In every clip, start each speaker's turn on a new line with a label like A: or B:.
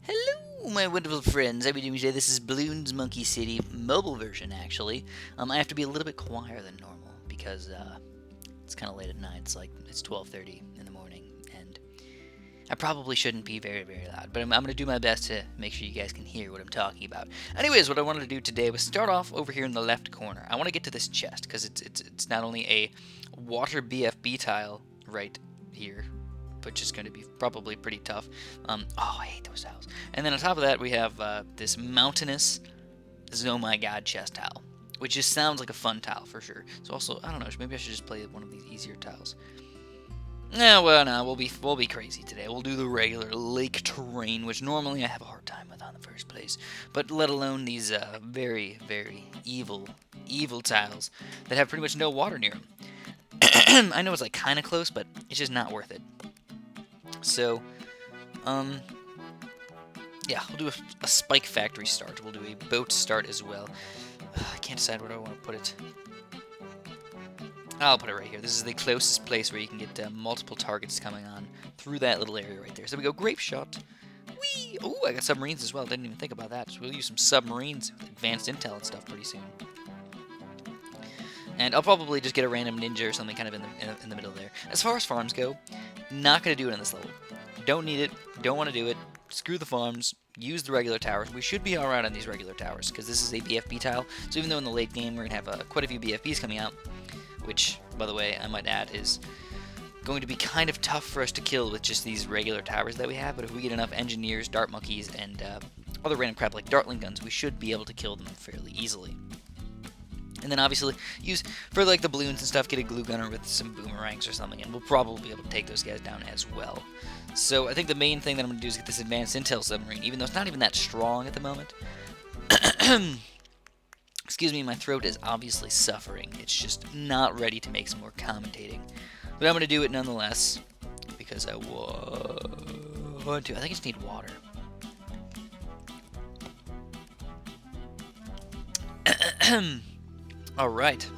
A: Hello, my wonderful friends. How are we doing today? This is Bloons Monkey City, mobile version, actually. I have to be a little bit quieter than normal because it's kind of late at night. It's 12:30 in the morning, and I probably shouldn't be very, very loud. But I'm going to do my best to make sure you guys can hear what I'm talking about. Anyways, what I wanted to do today was start off over here in the left corner. I want to get to this chest because it's not only a water BFB tile right here, which is going to be probably pretty tough. Oh, I hate those tiles. And then on top of that, we have this mountainous, oh my god, chest tile, which just sounds like a fun tile for sure. So also, I don't know, maybe I should just play one of these easier tiles. No, well, no, we'll be crazy today. We'll do the regular lake terrain, which normally I have a hard time with on the first place. But let alone these very, very evil tiles that have pretty much no water near them. I know it's like kind of close, but it's just not worth it. So, yeah, we'll do a spike factory start. We'll do a boat start as well. I can't decide where I want to put it. I'll put it right here. This is the closest place where you can get multiple targets coming on through that little area right there. So we go grape shot. Whee! Oh, I got submarines as well. Didn't even think about that. So we'll use some submarines with advanced intel and stuff pretty soon. And I'll probably just get a random ninja or something kind of in the middle there. As far as farms go, not going to do it on this level. Don't need it. Don't want to do it. Screw the farms. Use the regular towers. We should be alright on these regular towers because this is a BFB tile. So even though in the late game we're going to have quite a few BFBs coming out, which, by the way, I might add is going to be kind of tough for us to kill with just these regular towers that we have. But if we get enough engineers, dart monkeys, and other random crap like dartling guns, we should be able to kill them fairly easily. And then obviously use, for like the balloons and stuff, get a glue gunner with some boomerangs or something, and we'll probably be able to take those guys down as well. So I think the main thing that I'm going to do is get this advanced intel submarine, even though it's not even that strong at the moment. Excuse me, my throat is obviously suffering. It's just not ready to make some more commentating. But I'm going to do it nonetheless, because I want to. I think I just need water. Alright.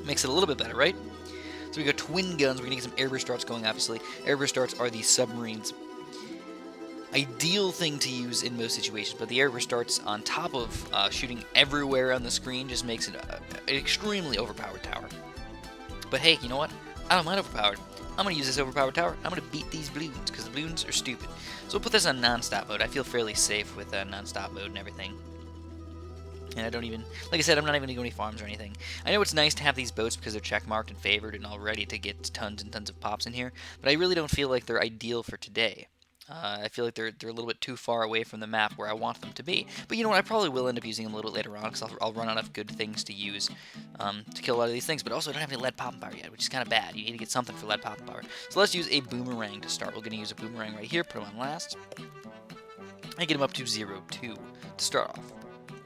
A: Makes it a little bit better, right? So we got twin guns. We're going to get some airburst darts going, obviously. Airburst darts are the submarine's ideal thing to use in most situations, but the airburst darts on top of shooting everywhere on the screen just makes it an extremely overpowered tower. But hey, you know what? I don't mind overpowered. I'm going to use this overpowered tower. I'm going to beat these balloons, because the balloons are stupid. So we'll put this on non-stop mode. I feel fairly safe with non-stop mode and everything. And I don't even, like I said, I'm not even going to go any farms or anything. I know it's nice to have these boats because they're checkmarked and favored and all ready to get tons and tons of pops in here, but I really don't feel like they're ideal for today. I feel like they're a little bit too far away from the map where I want them to be. But you know what, I probably will end up using them a little bit later on because I'll run out of good things to use to kill a lot of these things. But also, I don't have any lead popping power yet, which is kind of bad. You need to get something for lead popping power. So let's use a boomerang to start. We're going to use a boomerang right here, put him on last, and get him up to 0-2 to start off.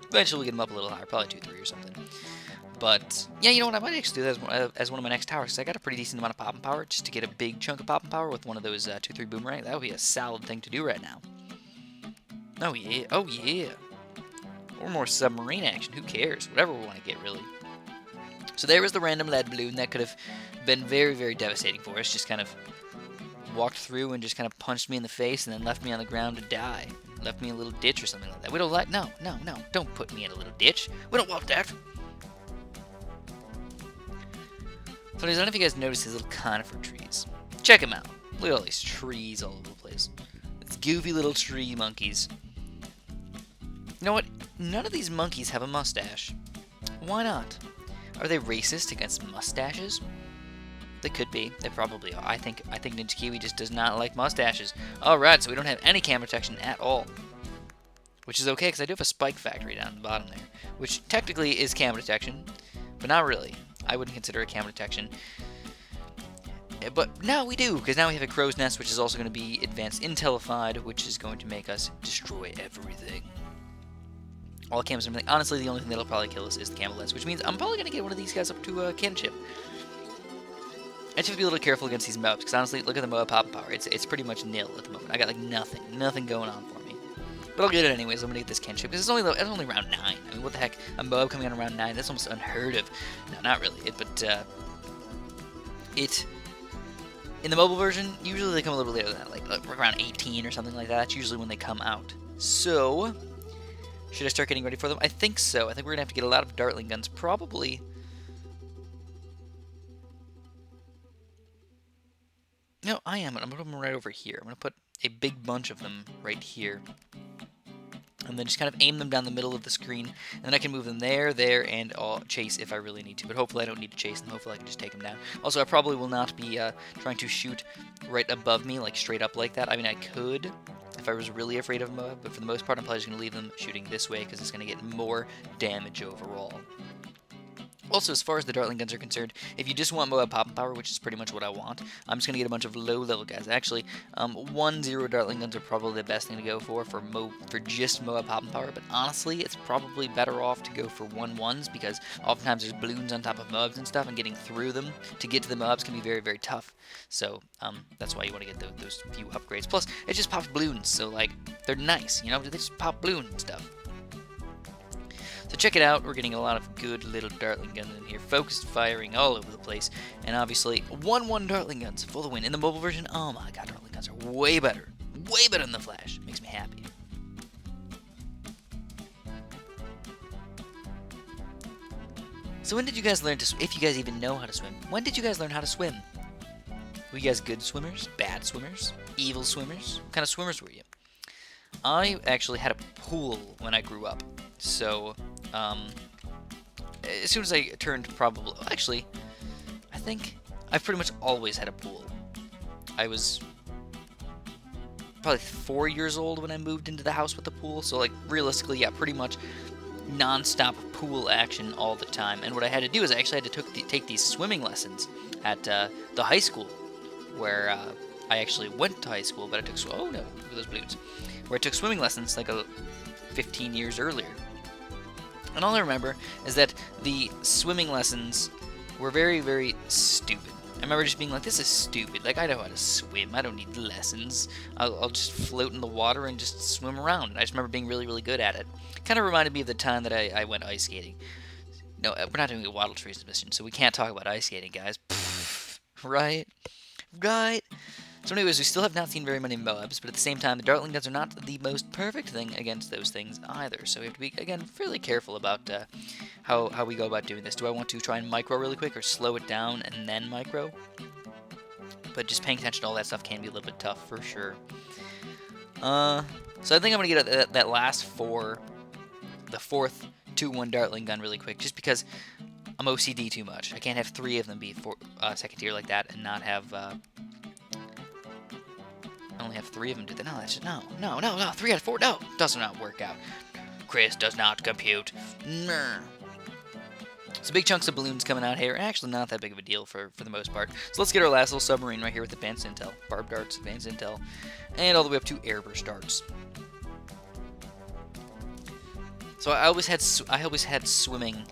A: Eventually we'll get him up a little higher, probably 2-3 or something. But, yeah, you know what, I might actually do that as one of my next towers, because I got a pretty decent amount of popping power, just to get a big chunk of popping power with one of those 2-3 boomerang. That would be a solid thing to do right now. Oh yeah, oh yeah. Or more submarine action, who cares? Whatever we want to get, really. So there was the random lead balloon that could have been very, very devastating for us, just kind of walked through and just kind of punched me in the face and then left me on the ground to die. Left me in a little ditch or something like that. We don't like, no, don't put me in a little ditch. We don't want that. So I don't know if you guys noticed these little conifer trees. Check them out. Look at all these trees all over the place. It's goofy little tree monkeys. You know what? None of these monkeys have a mustache. Why not? Are they racist against mustaches? They could be. They probably are. I think Ninja Kiwi just does not like mustaches. Alright, so we don't have any cam protection at all. Which is okay, because I do have a spike factory down the bottom there. Which technically is cam detection, but not really. I wouldn't consider it cam detection. But now we do, because now we have a crow's nest, which is also going to be advanced intellified, which is going to make us destroy everything. All cams and everything. Honestly, the only thing that'll probably kill us is the camelets, which means I'm probably going to get one of these guys up to a cannon ship. I just have to be a little careful against these mobs, because honestly, look at the mob popping power. It's pretty much nil at the moment. I got like nothing going on for me. But I'll get it anyways. I'm gonna get this kinship because it's only round 9. I mean, what the heck? A mob coming on around 9? That's almost unheard of. No, not really. In the mobile version, usually they come a little later than that, like around 18 or something like that. That's usually when they come out. So, should I start getting ready for them? I think so. I think we're going to have to get a lot of Dartling guns, probably. No, I am. I'm going to put them right over here. I'm going to put a big bunch of them right here. And then just kind of aim them down the middle of the screen. And then I can move them there, and I'll chase if I really need to. But hopefully I don't need to chase them. Hopefully I can just take them down. Also, I probably will not be trying to shoot right above me, like straight up like that. I mean, I could if I was really afraid of Moab. But for the most part, I'm probably just going to leave them shooting this way because it's going to get more damage overall. Also, as far as the Dartling guns are concerned, if you just want Moab popping power, which is pretty much what I want, I'm just going to get a bunch of low-level guys. Actually, 1-0 Dartling guns are probably the best thing to go for just Moab popping power, but honestly, it's probably better off to go for 1-1s, because oftentimes there's Bloons on top of Moabs and stuff, and getting through them to get to the Moabs can be very, very tough. So, that's why you want to get those few upgrades. Plus, it just pops Bloons, so, like, they're nice, you know? They just pop Bloons and stuff. So check it out, we're getting a lot of good little Dartling guns in here, focused firing all over the place, and obviously 1-1 Dartling guns for the win. In the mobile version, oh my god, Dartling guns are way better than the Flash. Makes me happy. So when did you guys learn to swim, if you guys even know how to swim? When did you guys learn how to swim? Were you guys good swimmers, bad swimmers, evil swimmers? What kind of swimmers were you? I actually had a pool when I grew up, so as soon as I turned actually, I think I've pretty much always had a pool. I was probably 4 years old when I moved into the house with the pool, so like realistically, yeah, pretty much non-stop pool action all the time. And what I had to do is I actually had to take these swimming lessons at the high school where I actually went to high school, but I took oh no, look at those balloons, where I took swimming lessons like 15 years earlier. And all I remember is that the swimming lessons were very, very stupid. I remember just being like, this is stupid. Like, I know how to swim. I don't need lessons. I'll just float in the water and just swim around. And I just remember being really, really good at it. Kind of reminded me of the time that I went ice skating. No, we're not doing a Waddle Trees mission, so we can't talk about ice skating, guys. Right? Right? So anyways, we still have not seen very many Moabs, but at the same time, the Dartling guns are not the most perfect thing against those things either. So we have to be, again, fairly careful about how we go about doing this. Do I want to try and micro really quick, or slow it down and then micro? But just paying attention to all that stuff can be a little bit tough, for sure. So I think I'm going to get that last the fourth 2-1 Dartling gun really quick, just because I'm OCD too much. I can't have 3 of them be second tier like that and not have... I only have 3 of them do that. No, that's just, no. 3 out of 4. No, does not work out. Chris does not compute. Nah. So big chunks of balloons coming out here. Actually, not that big of a deal for the most part. So let's get our last little submarine right here with advanced intel, barbed darts, advanced intel, and all the way up to airburst darts. So I always had swimming.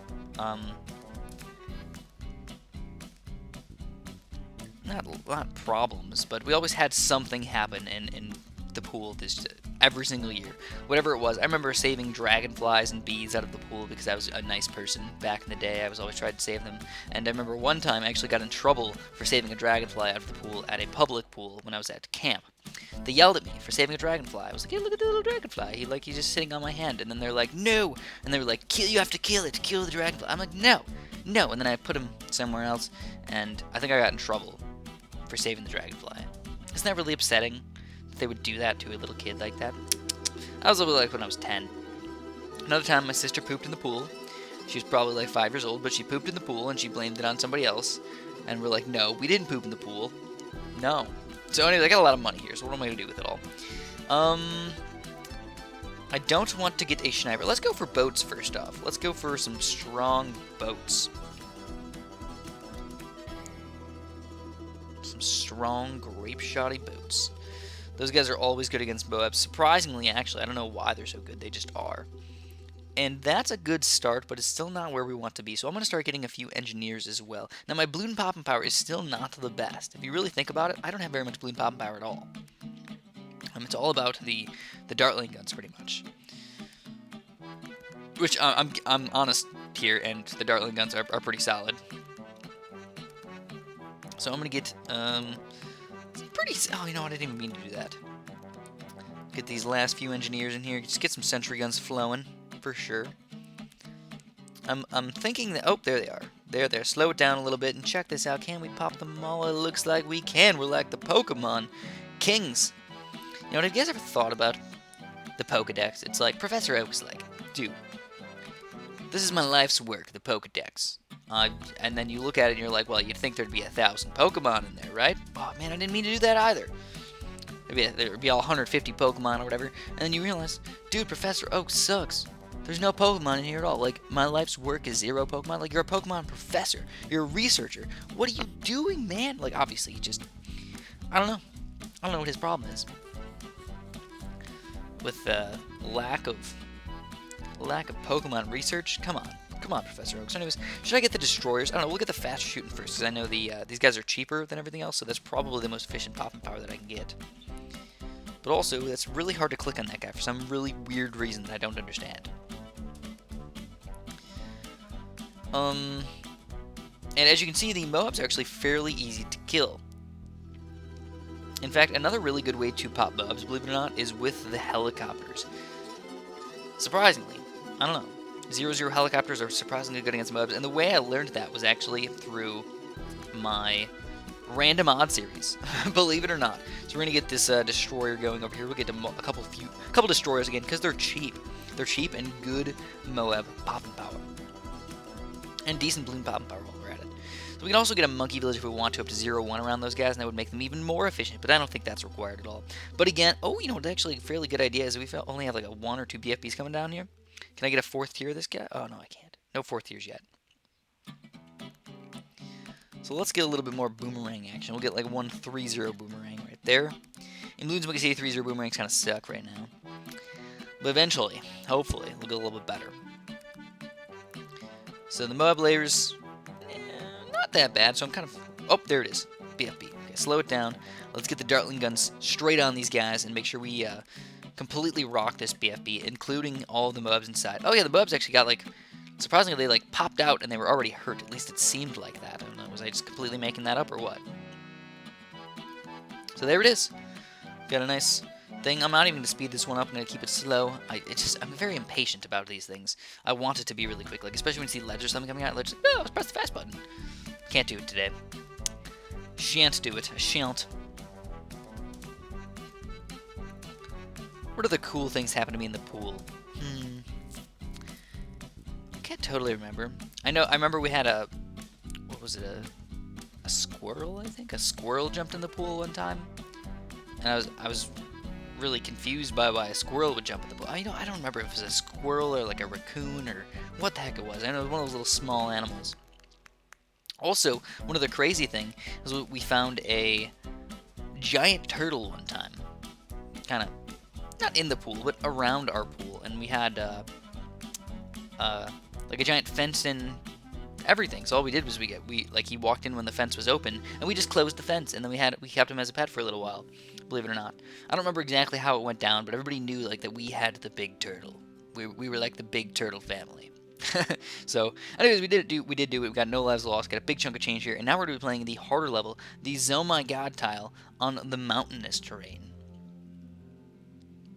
A: Not problems, but we always had something happen in the pool every single year. Whatever it was. I remember saving dragonflies and bees out of the pool because I was a nice person back in the day. I was always trying to save them. And I remember one time I actually got in trouble for saving a dragonfly out of the pool at a public pool when I was at camp. They yelled at me for saving a dragonfly. I was like, hey, look at the little dragonfly. He's just sitting on my hand. And then they're like, no. And they were like, you have to kill it. Kill the dragonfly. I'm like, no. And then I put him somewhere else. And I think I got in trouble for saving the dragonfly. Isn't that really upsetting that they would do that to a little kid like that? I was a little like when I was 10. Another time, my sister pooped in the pool. She was probably like 5 years old, but she pooped in the pool and she blamed it on somebody else. And we're like, no, we didn't poop in the pool. No. So anyway, I got a lot of money here, so what am I going to do with it all? I don't want to get a sniper. Let's go for boats first off. Let's go for some strong boats. Some strong, grape-shotty boats. Those guys are always good against Moabs. Surprisingly, actually, I don't know why they're so good. They just are. And that's a good start, but it's still not where we want to be. So I'm going to start getting a few engineers as well. Now, my balloon popping power is still not the best. If you really think about it, I don't have very much balloon popping power at all. It's all about the Dartling guns, pretty much. Which, I'm honest here, and the Dartling guns are pretty solid. So I'm going to get pretty... Oh, you know what? I didn't even mean to do that. Get these last few engineers in here. Just get some sentry guns flowing, for sure. I'm thinking that... Oh, there they are. There. Slow it down a little bit and check this out. Can we pop them all? It looks like we can. We're like the Pokemon Kings. You know what? Have you guys ever thought about the Pokedex? It's like Professor Oak's like, dude, this is my life's work, the Pokedex. And then you look at it and you're like, well, you'd think there'd be 1,000 Pokemon in there, right? Oh, man, I didn't mean to do that either. There'd be all 150 Pokemon or whatever. And then you realize, dude, Professor Oak sucks. There's no Pokemon in here at all. Like, my life's work is 0 Pokemon. Like, you're a Pokemon professor. You're a researcher. What are you doing, man? Like, obviously, you just... I don't know. I don't know what his problem is. With lack of Pokemon research? Come on, Professor Oak. So anyways, should I get the destroyers? I don't know, we'll get the faster shooting first, because I know these guys are cheaper than everything else, so that's probably the most efficient popping power that I can get. But also, that's really hard to click on that guy for some really weird reason that I don't understand. And as you can see, the Moabs are actually fairly easy to kill. In fact, another really good way to pop Moabs, believe it or not, is with the helicopters. Surprisingly, I don't know. 0-0 helicopters are surprisingly good against Moabs, and the way I learned that was actually through my random odd series, believe it or not. So we're gonna get this destroyer going over here. We'll get a couple destroyers again because they're cheap. They're cheap and good Moab popping power, and decent balloon popping power while we're at it. So we can also get a monkey village if we want to up to 0-1 around those guys, and that would make them even more efficient. But I don't think that's required at all. But again, oh, you know, it's actually a fairly good idea is we only have like a 1 or 2 BFBs coming down here. Can I get a 4th tier of this guy? Oh no, I can't. No 4th tiers yet. So let's get a little bit more boomerang action. We'll get like 1-3-0 boomerang right there. In Bloons, we can see 3-0 boomerangs kind of suck right now. But eventually, hopefully, we'll get a little bit better. So the Moab layers, not that bad. So I'm kind of... Oh, there it is. BFB. Okay, slow it down. Let's get the Dartling guns straight on these guys and make sure we completely rock this BFB, including all of the Moabs inside. Oh yeah, the Moabs actually got like... Surprisingly, they like popped out and they were already hurt. At least it seemed like that. I don't know. Was I just completely making that up or what? So there it is. Got a nice thing. I'm not even going to speed this one up. I'm going to keep it slow. I'm very impatient about these things. I want it to be really quick. Like, especially when you see ledge or something coming out. Ledge, like, oh, let's press the fast button. Can't do it today. Shan't do it. I shan't. What other cool things happen to me in the pool? Can't totally remember. I remember we had a... What was it? A squirrel, I think? A squirrel jumped in the pool one time. And I was really confused by why a squirrel would jump in the pool. I don't remember if it was a squirrel or like a raccoon or what the heck it was. I know it was one of those little small animals. Also, one of the crazy thing is we found a giant turtle one time. Kind of, not in the pool, but around our pool. And we had like a giant fence and everything. So all we did was he walked in when the fence was open, and we just closed the fence, and then we kept him as a pet for a little while. Believe it or not, I don't remember exactly how it went down, but everybody knew like that we had the big turtle. We were like the big turtle family. So, anyways, we did do it. We got no lives lost. Got a big chunk of change here, and now we're going to be playing the harder level, the Oh My God tile on the mountainous terrain.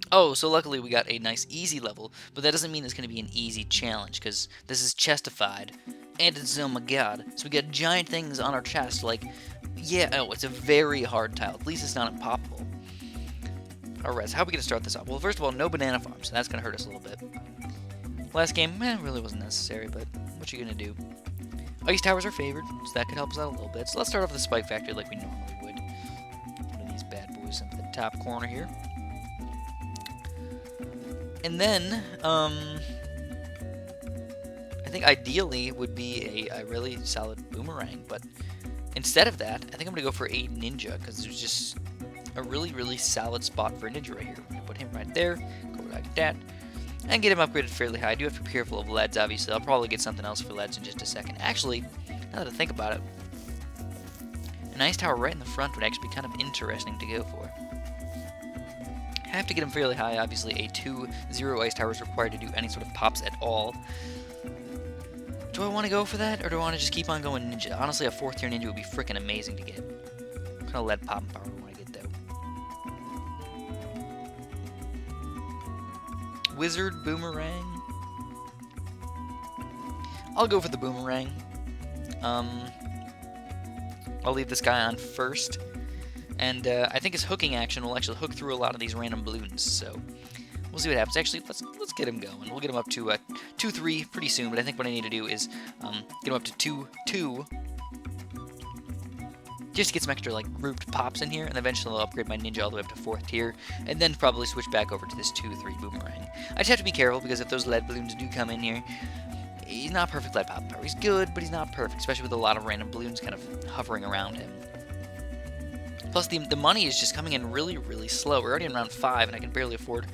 A: Oh, so luckily we got a nice easy level, but that doesn't mean it's going to be an easy challenge, because this is chestified, and it's oh my god, so we got giant things on our chest, like, yeah, oh, it's a very hard tile, at least it's not impossible. Alright, so how are we going to start this off? Well, first of all, no banana farms, so that's going to hurt us a little bit. Last game, really wasn't necessary, but what you going to do? Ice towers are favored, so that could help us out a little bit, so let's start off with the spike factory like we normally would. One of these bad boys up in the top corner here. And then, I think ideally would be a really solid boomerang, but instead of that, I think I'm going to go for a ninja, because there's just a really, really solid spot for a ninja right here. I'm going to put him right there, go like that, and get him upgraded fairly high. I do have to be careful of leads, obviously. I'll probably get something else for leads in just a second. Actually, now that I think about it, an ice tower right in the front would actually be kind of interesting to go for. I have to get him fairly high. Obviously, a 2-0 ice tower is required to do any sort of pops at all. Do I want to go for that, or do I want to just keep on going ninja? Honestly, a 4th tier ninja would be freaking amazing to get. What kind of lead popping power do I want to get, though? Wizard Boomerang. I'll go for the Boomerang. I'll leave this guy on first. And I think his hooking action will actually hook through a lot of these random balloons, so we'll see what happens. Actually, let's get him going. We'll get him up to 2-3 pretty soon, but I think what I need to do is get him up to 2-2, just to get some extra like grouped pops in here, and eventually I'll upgrade my ninja all the way up to 4th tier, and then probably switch back over to this 2-3 Boomerang. I just have to be careful, because if those lead balloons do come in here, he's not perfect lead pop power. He's good, but he's not perfect, especially with a lot of random balloons kind of hovering around him. Plus, the money is just coming in really, really slow. We're already in round 5, and I can barely afford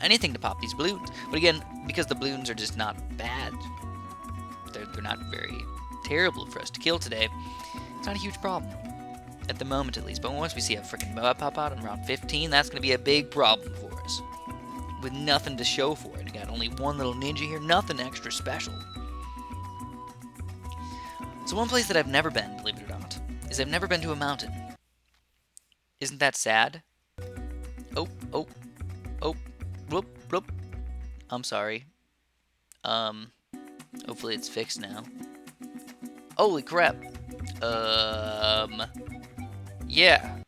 A: anything to pop these balloons. But again, because the balloons are just not bad, they're not very terrible for us to kill today, it's not a huge problem. At the moment, at least. But once we see a freaking Moab pop out in round 15, that's going to be a big problem for us. With nothing to show for it. We got only one little ninja here, nothing extra special. So one place that I've never been, believe it or not, is I've never been to a mountain. Isn't that sad? Oh, whoop, whoop. I'm sorry. Hopefully it's fixed now. Holy crap. Yeah.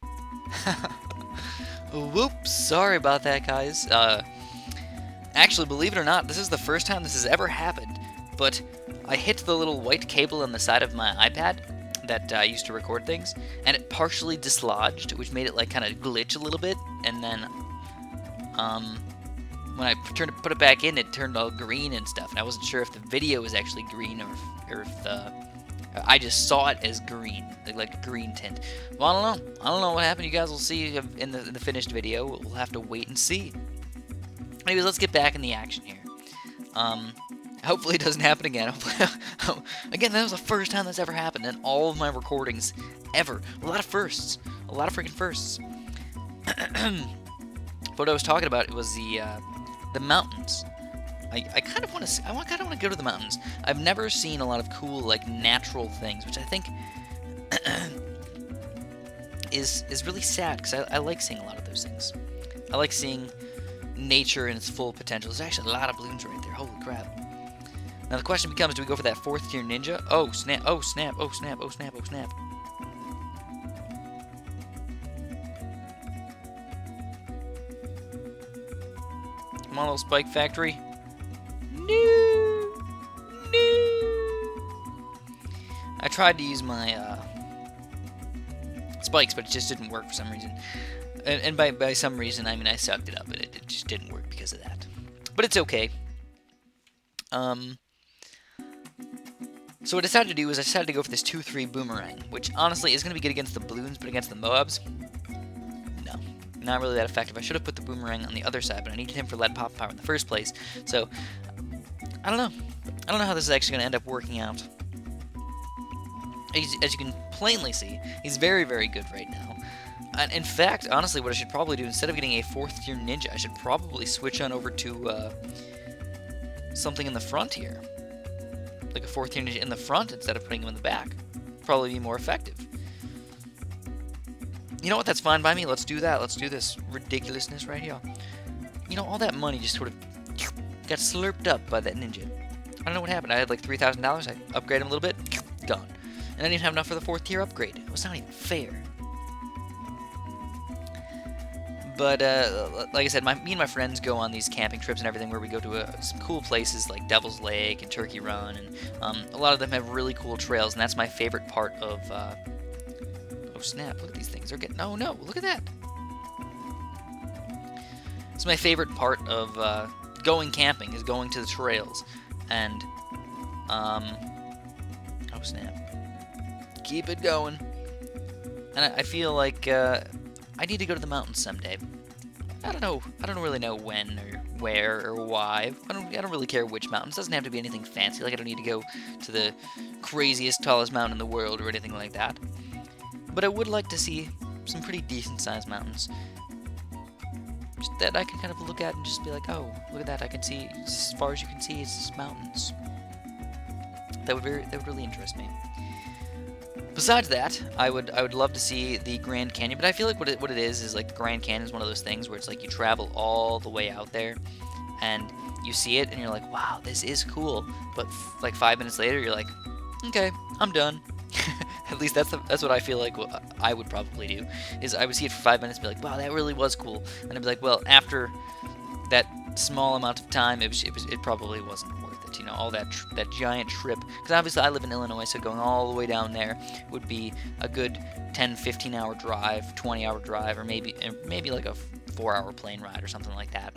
A: Whoops, sorry about that, guys. Actually, believe it or not, this is the first time this has ever happened, but I hit the little white cable on the side of my iPad that I used to record things, and it partially dislodged, which made it like kind of glitch a little bit, and then when I put it back in, it turned all green and stuff, and I wasn't sure if the video was actually green or if I just saw it as green, like a green tint. Well, I don't know what happened. You guys will see in the finished video. We'll have to wait and see. Anyways, let's get back in the action here. Hopefully it doesn't happen again. Again, that was the first time that's ever happened in all of my recordings ever. A lot of firsts. A lot of freaking firsts. What I was talking about was the mountains. I kind of want to. I kind of want to go to the mountains. I've never seen a lot of cool like natural things, which I think is really sad, because I like seeing a lot of those things. I like seeing nature in its full potential. There's actually a lot of balloons right there. Holy crap! Now the question becomes: do we go for that 4th tier ninja? Oh snap! Oh snap! Oh snap! Oh snap! Oh snap! Come on, little spike factory. No! I tried to use my spikes, but it just didn't work for some reason. And by some reason, I mean I sucked it up, and it just didn't work because of that. But it's okay. So what I decided to do is I decided to go for this 2-3 Boomerang, which honestly is going to be good against the Bloons, but against the Moabs, no. Not really that effective. I should have put the Boomerang on the other side, but I needed him for lead pop power in the first place. So, I don't know. I don't know how this is actually going to end up working out. As you can plainly see, he's very, very good right now. And in fact, honestly, what I should probably do, instead of getting a 4th tier ninja, I should probably switch on over to something in the front here. Like a 4th tier ninja in the front instead of putting him in the back. Probably be more effective. You know what? That's fine by me. Let's do that. Let's do this ridiculousness right here. You know, all that money just sort of got slurped up by that ninja. I don't know what happened. I had like $3,000. I upgraded him a little bit. Gone. And I didn't even have enough for the 4th tier upgrade. It was not even fair. But, like I said, me and my friends go on these camping trips and everything where we go to some cool places like Devil's Lake and Turkey Run. And a lot of them have really cool trails, and that's my favorite part of... Oh, snap. Look at these things. They're getting... Oh, no. Look at that. It's my favorite part of going camping, is going to the trails. And, oh, snap. Keep it going. And I feel like... I need to go to the mountains someday. I don't know. I don't really know when or where or why. I don't really care which mountains. It doesn't have to be anything fancy. Like I don't need to go to the craziest, tallest mountain in the world or anything like that. But I would like to see some pretty decent-sized mountains. Just that I can kind of look at and just be like, oh, look at that. I can see, as far as you can see, it's mountains. That would really interest me. Besides that, I would love to see the Grand Canyon, but I feel like what it is like the Grand Canyon is one of those things where it's like you travel all the way out there, and you see it, and you're like, wow, this is cool. But like 5 minutes later, you're like, okay, I'm done. At least that's what I feel like I would probably do, is I would see it for 5 minutes and be like, wow, that really was cool. And I'd be like, well, after that small amount of time, it probably wasn't worth it. You know, all that giant trip. Because obviously I live in Illinois, so going all the way down there would be a good 10, 15-hour drive, 20-hour drive, or maybe like a 4-hour plane ride or something like that.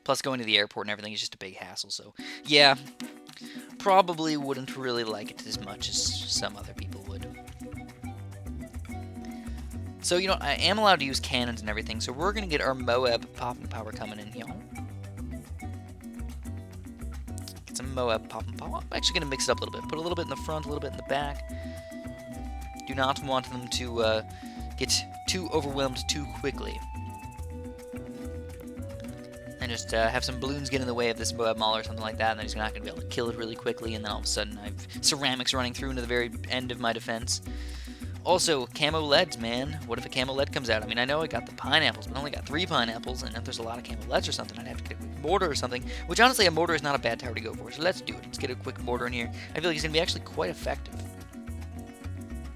A: Plus going to the airport and everything is just a big hassle. So yeah, probably wouldn't really like it as much as some other people would. So, you know, I am allowed to use cannons and everything, so we're going to get our Moab popping power coming in here. Get some Moab popping power. I'm actually going to mix it up a little bit. Put a little bit in the front, a little bit in the back. Do not want them to get too overwhelmed too quickly. And just have some balloons get in the way of this Moab Mauler or something like that, and then he's not going to be able to kill it really quickly, and then all of a sudden I've ceramics running through into the very end of my defense. Also, camo leads, man. What if a camo lead comes out? I mean, I know I got the pineapples, but I only got 3 pineapples, and if there's a lot of camo leads or something, I'd have to get a quick mortar or something, which honestly, a mortar is not a bad tower to go for, so let's do it. Let's get a quick mortar in here. I feel like he's going to be actually quite effective.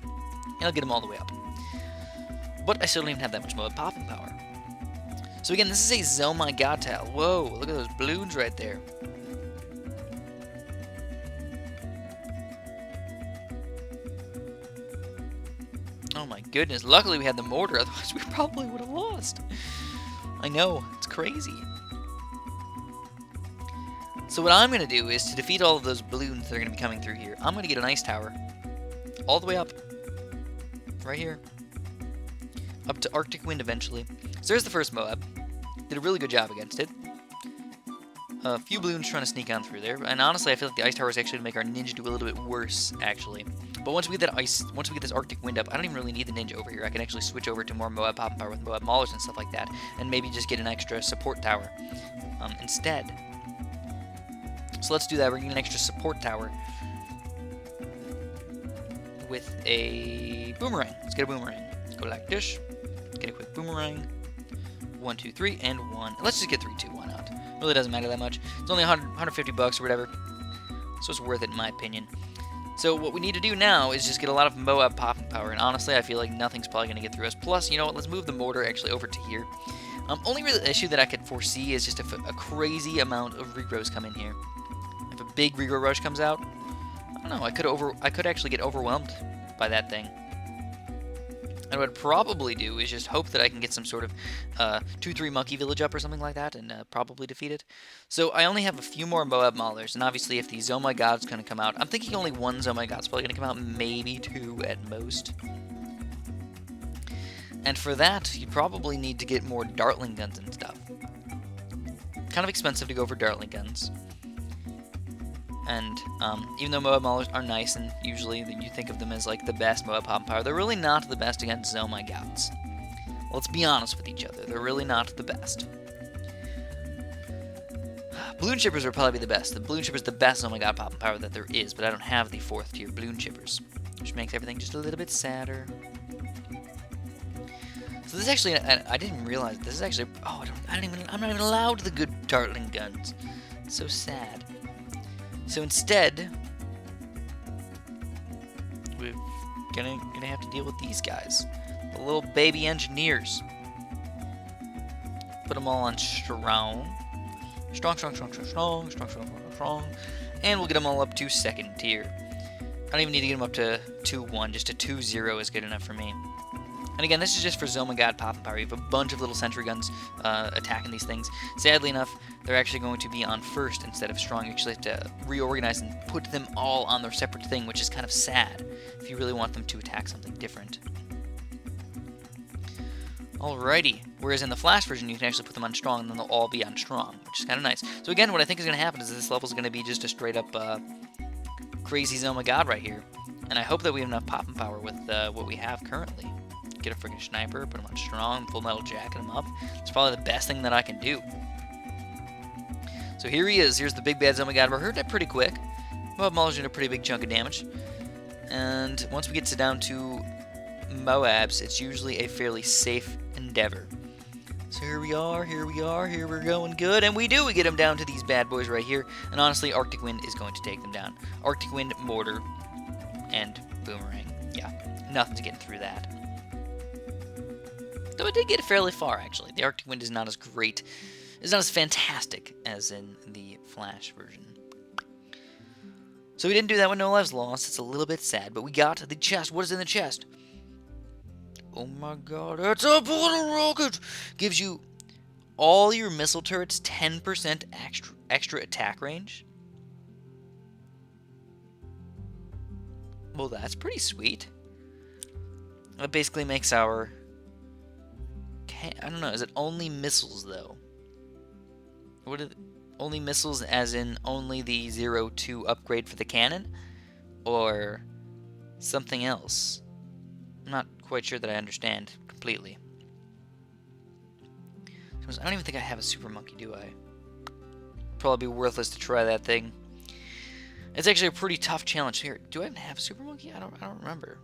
A: And I'll get him all the way up. But I still don't even have that much Moab popping power. So again, this is a Oh My God tile. Whoa, look at those balloons right there. Oh my goodness, luckily we had the mortar, otherwise we probably would have lost. I know, it's crazy. So what I'm going to do is, to defeat all of those balloons that are going to be coming through here, I'm going to get an ice tower all the way up. Right here. Up to Arctic Wind eventually. So there's the first Moab. Did a really good job against it. A few balloons trying to sneak on through there, and honestly, I feel like the ice tower is actually going to make our ninja do a little bit worse, actually. But once we get this Arctic Wind up, I don't even really need the ninja over here. I can actually switch over to more Moab popping power with Moab Maulers and stuff like that, and maybe just get an extra support tower instead. So let's do that. We're getting an extra support tower with a boomerang. Let's get a boomerang. Go like this. Get a quick boomerang. 1, 2, 3, and 1. Let's just get 3, 2. Why not? Really doesn't matter that much. It's only 150 bucks or whatever, so it's worth it in my opinion. So what we need to do now is just get a lot of Moab popping power, and honestly, I feel like nothing's probably going to get through us. Plus, you know what? Let's move the mortar actually over to here. Only real issue that I could foresee is just if a crazy amount of regrows come in here. If a big regrow rush comes out, I don't know. I could actually get overwhelmed by that thing. And what I'd probably do is just hope that I can get some sort of 2-3 monkey village up or something like that, and probably defeat it. So I only have a few more Moab Maulers, and obviously if the Oh My God's going to come out, I'm thinking only 1 Oh My God's probably going to come out, maybe 2 at most. And for that, you probably need to get more Dartling guns and stuff. Kind of expensive to go for Dartling guns. And even though Moab Maulers are nice, and usually you think of them as like the best Moab popping power, they're really not the best against Oh My Gods. Let's be honest with each other, they're really not the best. Balloon Chippers are probably the best. The Balloon Chipper's the best Oh My God popping power that there is, but I don't have the 4th tier Balloon Chippers, which makes everything just a little bit sadder. So this actually, I didn't realize, this is actually, oh, I'm not even allowed the good Dartling guns. It's so sad. So instead, we're gonna have to deal with these guys, the little baby engineers. Put them all on strong, and we'll get them all up to 2nd tier. I don't even need to get them up to 2-1, just a 2-0 is good enough for me. And again, this is just for Oh My God popping power. You have a bunch of little sentry guns attacking these things. Sadly enough, they're actually going to be on 1st instead of strong. You actually have to reorganize and put them all on their separate thing, which is kind of sad if you really want them to attack something different. Alrighty. Whereas in the Flash version, you can actually put them on strong, and then they'll all be on strong, which is kind of nice. So again, what I think is going to happen is this level is going to be just a straight-up crazy Oh My God right here. And I hope that we have enough popping power with what we have currently. Get a freaking sniper, put him on strong, full metal jacket him up. It's probably the best thing that I can do. So here he is. Here's the big bad Oh My God. We're hurting it pretty quick. Moab Mauler's doing a pretty big chunk of damage. And once we get down to Moabs, it's usually a fairly safe endeavor. So here we are, here we're going good, and we get them down to these bad boys right here, and honestly, Arctic Wind is going to take them down. Arctic Wind, Mortar, and Boomerang. Yeah, nothing to get through that. Though it did get fairly far, actually. The Arctic Wind is not as great, is not as fantastic as in the Flash version. So we didn't do that with no lives lost. It's a little bit sad, but we got the chest. What is in the chest? Oh my god, it's a bottle rocket! Gives you all your missile turrets 10% extra attack range. Well, that's pretty sweet. That basically makes our... I don't know, is it only missiles, though? What are only missiles as in only the 0-2 upgrade for the cannon? Or something else? I'm not quite sure that I understand completely. I don't even think I have a super monkey, do I? Probably be worthless to try that thing. It's actually a pretty tough challenge here. Do I even have a super monkey? I don't remember.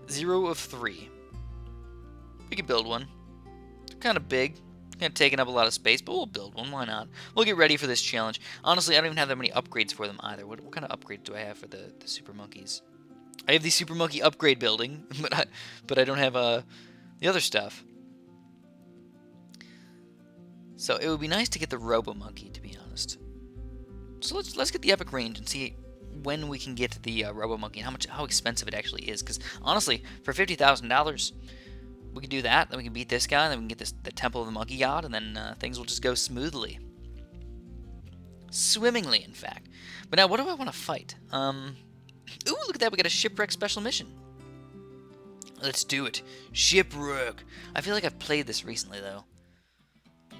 A: 0 of 3. We could build one. They're kind of big. Kind of taking up a lot of space, but we'll build one. Why not? We'll get ready for this challenge. Honestly, I don't even have that many upgrades for them either. What kind of upgrades do I have for the super monkeys? I have the super monkey upgrade building, but I don't have the other stuff. So it would be nice to get the Robo Monkey, to be honest. So let's get the epic range and see when we can get the Robo Monkey and how expensive it actually is. Because honestly, for $50,000, we can do that. Then we can beat this guy. Then we can get the Temple of the Monkey God, and then things will just go smoothly, swimmingly, in fact. But now, what do I want to fight? Ooh, look at that! We got a Shipwreck special mission. Let's do it. Shipwreck. I feel like I've played this recently, though. I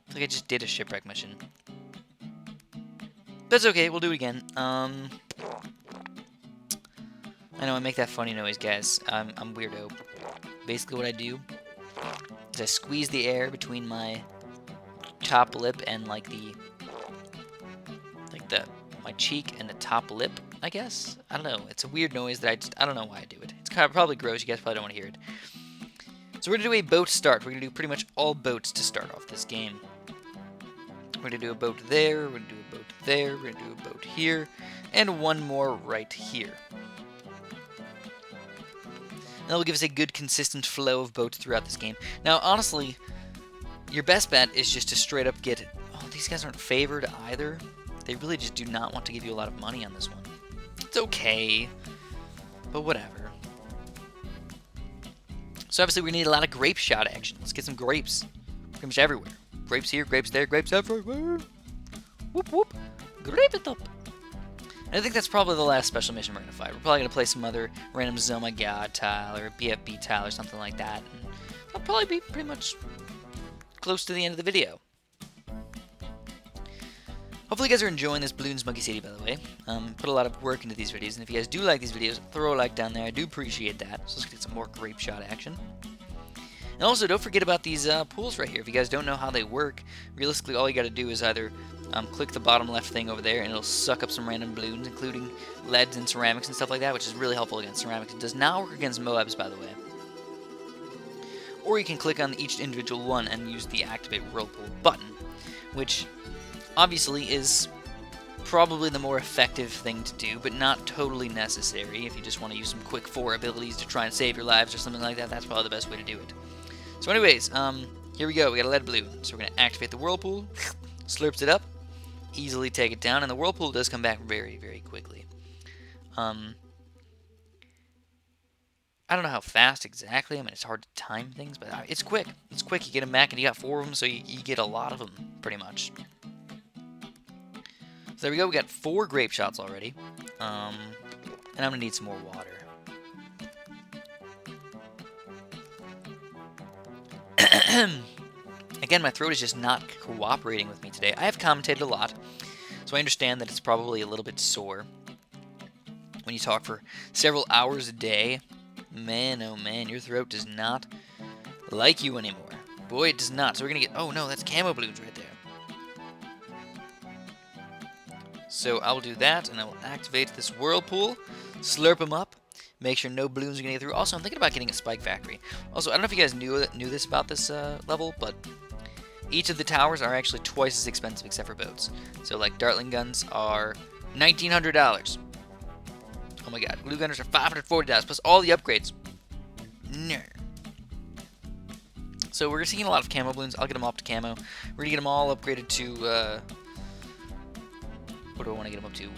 A: feel like I just did a Shipwreck mission. That's okay, we'll do it again. I know, I make that funny noise, guys. I'm weirdo. Basically what I do is I squeeze the air between my top lip and, like, my cheek and the top lip, I guess? I don't know. It's a weird noise that I don't know why I do it. It's kind of probably gross. You guys probably don't want to hear it. So we're going to do a boat start. We're going to do pretty much all boats to start off this game. We're going to do a boat there. We're going to do a boat there. We're going to do a boat here. And one more right here. That will give us a good, consistent flow of boats throughout this game. Now, honestly, your best bet is just to straight up get... Oh, these guys aren't favored either. They really just do not want to give you a lot of money on this one. It's okay, but whatever. So obviously we need a lot of grape shot action. Let's get some grapes. Pretty much everywhere. Grapes here, grapes there, grapes everywhere. Whoop whoop. Grape it up. And I think that's probably the last special mission we're going to fight. We're probably going to play some other random Oh My God tile or BFB tile or something like that. And that'll probably be pretty much close to the end of the video. Hopefully you guys are enjoying this Bloons Monkey City, by the way. Put a lot of work into these videos, and if you guys do like these videos, throw a like down there. I do appreciate that. So let's get some more grape shot action. And also, don't forget about these pools right here. If you guys don't know how they work, realistically, all you got to do is either click the bottom left thing over there, and it'll suck up some random balloons, including leads and ceramics and stuff like that, which is really helpful against ceramics. It does not work against Moabs, by the way. Or you can click on each individual one and use the Activate Whirlpool button, which... obviously is probably the more effective thing to do, but not totally necessary. If you just want to use some quick 4 abilities to try and save your lives or something like that, that's probably the best way to do it. So anyways, here we go. We got a lead balloon. So we're going to activate the Whirlpool, slurps it up, easily take it down, and the Whirlpool does come back very, very quickly. I don't know how fast exactly. I mean, it's hard to time things, but it's quick. It's quick. You get them back, and you got 4 of them, so you get a lot of them, pretty much. So there we go, we got 4 grape shots already. And I'm going to need some more water. Again, my throat is just not cooperating with me today. I have commentated a lot, so I understand that it's probably a little bit sore. When you talk for several hours a day, man, oh man, your throat does not like you anymore. Boy, it does not. So we're going to get... oh no, that's camo balloons right there. So I will do that, and I will activate this Whirlpool, slurp them up, Make sure no balloons are going to get through. Also, I'm thinking about getting a spike factory. Also, I don't know if you guys knew this about this level, but each of the towers are actually twice as expensive except for boats. So, like, Dartling guns are $1,900. Oh my god. Glue gunners are $540 plus all the upgrades. No. So, we're seeing a lot of camo balloons. I'll get them all up to camo. We're going to get them all upgraded to, what do I want to get them up to?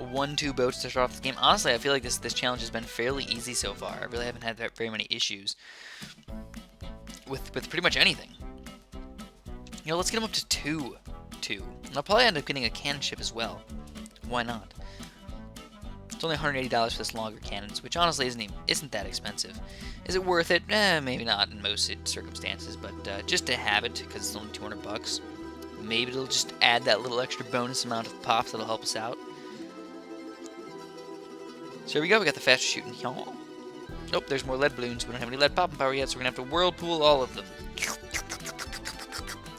A: 1-2 boats to start off this game. Honestly, I feel like this challenge has been fairly easy so far. I really haven't had very many issues with pretty much anything. You know, let's get them up to 2. And I'll probably end up getting a cannon ship as well. Why not? It's only $180 for this longer cannons, which honestly isn't that expensive. Is it worth it? Maybe not in most circumstances, but just to have it, because it's only $200. Maybe it'll just add that little extra bonus amount of pops that'll help us out. So here we go, we got the faster shooting. Nope, there's more lead balloons. We don't have any lead popping power yet, so we're going to have to whirlpool all of them.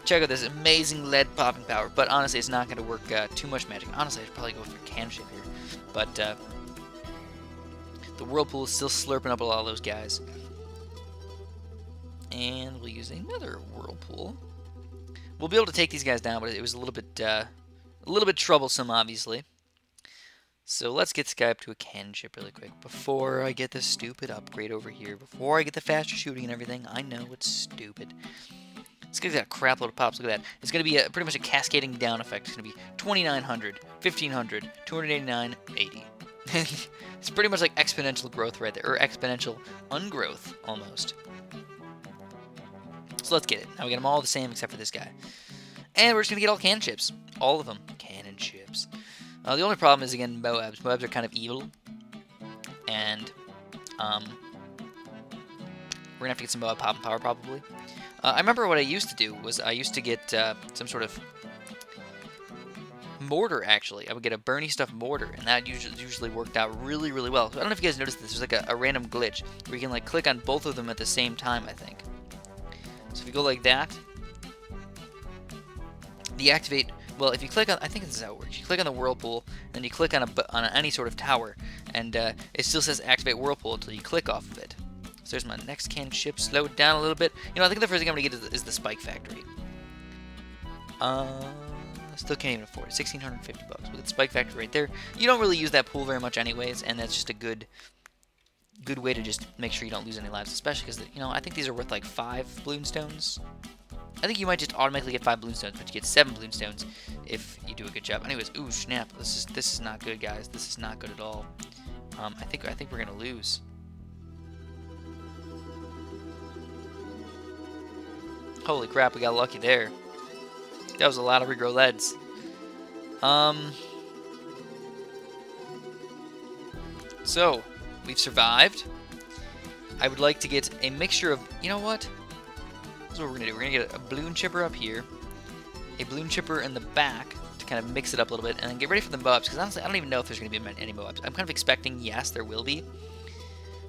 A: Check out this amazing lead popping power, but honestly, it's not going to work too much magic. Honestly, I should probably go for a cannon ship here. But the whirlpool is still slurping up a lot of those guys. And we'll use another whirlpool. We'll be able to take these guys down, but it was a little bit troublesome, obviously. So let's get this guy up to a cannon ship really quick before I get this stupid upgrade over here. Before I get the faster shooting and everything. I know it's stupid. This guy's got a crap load of pops. Look at that. It's going to be pretty much a cascading down effect. It's going to be 2,900, 1,500, 289, 80. It's pretty much like exponential growth right there, or exponential ungrowth almost. So let's get it. Now we got them all the same except for this guy. And we're just going to get all cannon ships. All of them. Cannon ships. The only problem is, again, Moabs. Moabs are kind of evil. And we're going to have to get some Moab popping power, probably. I remember what I used to do was I used to get some sort of mortar, actually. I would get a Bernie stuff mortar, and that usually worked out really, really well. So I don't know if you guys noticed this. There's like a random glitch where you can like click on both of them at the same time, I think. So if you go like that, deactivate. Well, if you click on, I think this is how it works. You click on the whirlpool, and then you click on any sort of tower, and it still says activate whirlpool until you click off of it. So there's my next cannon ship. Slow it down a little bit. You know, I think the first thing I'm gonna get is the spike factory. Still can't even afford it. $1,650 bucks. With the spike factory right there. You don't really use that pool very much, anyways, and that's just a good way to just make sure you don't lose any lives, especially because you know I think these are worth like 5 balloon stones. I think you might just automatically get 5 balloon stones, but you get 7 balloon stones if you do a good job. Anyways, ooh snap! This is not good, guys. This is not good at all. I think we're gonna lose. Holy crap! We got lucky there. That was a lot of regrow leads. So we've survived. I would like to get a mixture of. You know what? That's what we're going to do. We're going to get a balloon chipper up here, a balloon chipper in the back to kind of mix it up a little bit, and then get ready for the Moabs, because honestly, I don't even know if there's going to be any Moabs. I'm kind of expecting, yes, there will be.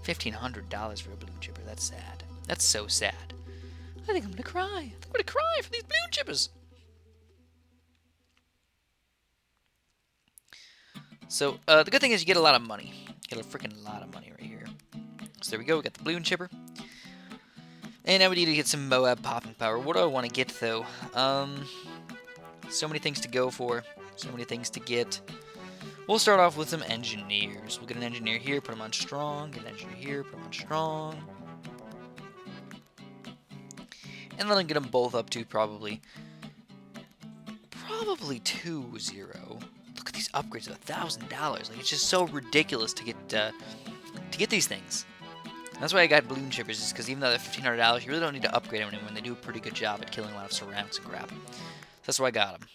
A: $1,500 for a balloon chipper. That's sad. That's so sad. I think I'm going to cry. I think I'm going to cry for these balloon chippers. So, the good thing is you get a lot of money. You get a freaking lot of money right here. So there we go. We got the balloon chipper. And now we need to get some Moab popping power. What do I want to get, though? So many things to go for. So many things to get. We'll start off with some engineers. We'll get an engineer here, put him on strong. Get an engineer here, put him on strong. And then I'll get them both up to probably 2-0. Look at these upgrades of $1,000. Like, it's just so ridiculous to get these things. That's why I got balloon chippers, is because even though they're $1,500, you really don't need to upgrade them when they do a pretty good job at killing a lot of ceramics and crap. So that's why I got them.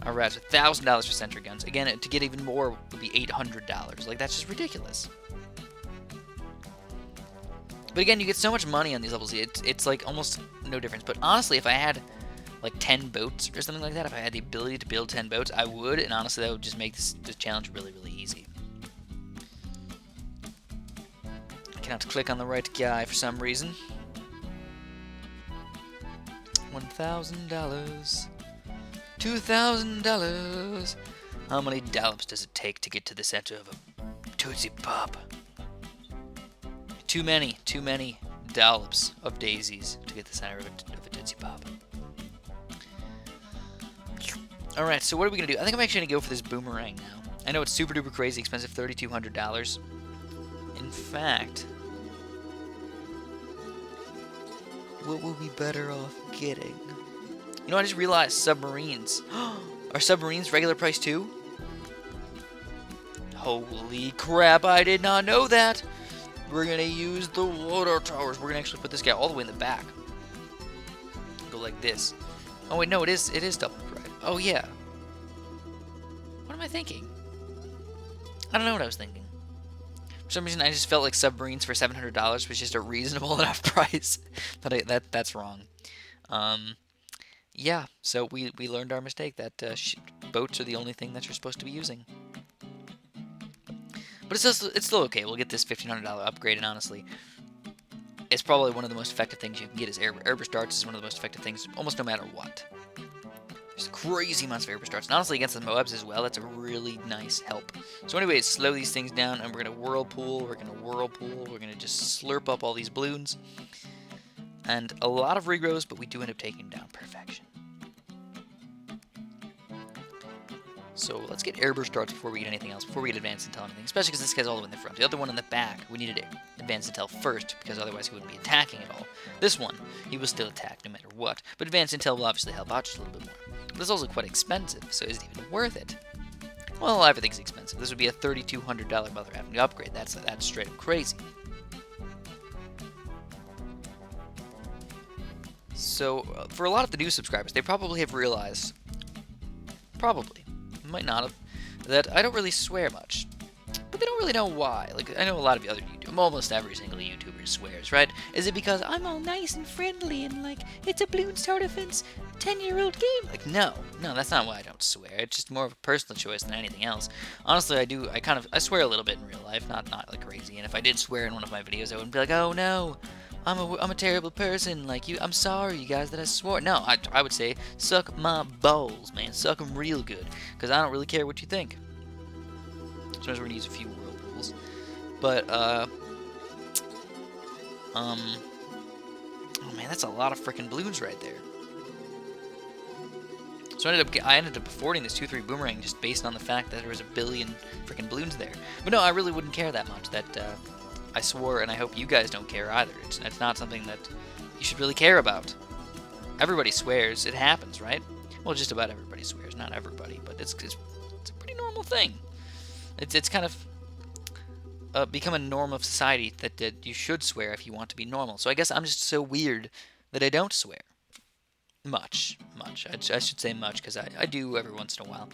A: Alright, so $1,000 for sentry guns. Again, to get even more would be $800. Like, that's just ridiculous. But again, you get so much money on these levels. It's like almost no difference. But honestly, if I had like 10 boats or something like that, if I had the ability to build 10 boats, I would. And honestly, that would just make this challenge really, really easy. I cannot click on the right guy for some reason. $1,000. $2,000. How many dollops does it take to get to the center of a Tootsie Pop. Too many dollops of daisies to get the center of a Tootsie Pop. Alright, so what are we going to do? I think I'm actually going to go for this boomerang now. I know it's super duper crazy expensive, $3,200. In fact, what will be better off getting? You know, I just realized submarines. Are submarines regular price too? Holy crap, I did not know that. We're going to use the water towers. We're going to actually put this guy all the way in the back. Go like this. Oh, wait, no, it is double, right? Oh, yeah. What am I thinking? I don't know what I was thinking. For some reason, I just felt like submarines for $700 was just a reasonable enough price. But that's wrong. Yeah, so we learned our mistake that boats are the only thing that you're supposed to be using. But it's still okay. We'll get this $1,500 upgrade, and honestly, it's probably one of the most effective things you can get. Is airburst darts is one of the most effective things, almost no matter what. There's crazy amounts of airburst darts, and honestly, against the Moabs as well, that's a really nice help. So anyways, slow these things down, and we're gonna whirlpool. We're gonna just slurp up all these balloons, and a lot of regrows, but we do end up taking down perfection. So let's get airburst darts before we get anything else, before we get advanced intel or anything, especially because this guy's all the way in the front. The other one in the back, we needed advanced intel first, because otherwise he wouldn't be attacking at all. This one, he will still attack no matter what, but advanced intel will obviously help out just a little bit more. But it's also quite expensive, so is it even worth it? Well, everything's expensive. This would be a $3,200 Mother Avenue upgrade. That's straight up crazy. So, for a lot of the new subscribers, they probably have realized, might not have, that I don't really swear much. But they don't really know why. Like, I know a lot of the other YouTubers, almost every single YouTuber swears, right? Is it because I'm all nice and friendly and, like, it's a Bloons Tower Defense 10-year-old game? Like, no, that's not why I don't swear. It's just more of a personal choice than anything else. Honestly, I swear a little bit in real life, not like crazy. And if I did swear in one of my videos, I wouldn't be like, oh no, I'm a terrible person, like I'm sorry, you guys, that I swore. No, I would say, suck my balls, man, suck them real good, because I don't really care what you think. Sometimes we're gonna use a few whirlpools, but, oh man, that's a lot of freaking balloons right there. So I ended up affording this 2-3 boomerang just based on the fact that there was a billion freaking balloons there. But no, I really wouldn't care that much, that, I swore, and I hope you guys don't care either. It's not something that you should really care about. Everybody swears. It happens, right? Well, just about everybody swears. Not everybody, but it's a pretty normal thing. It's kind of become a norm of society that you should swear if you want to be normal. So I guess I'm just so weird that I don't swear. Much. I should say much, because I do every once in a while.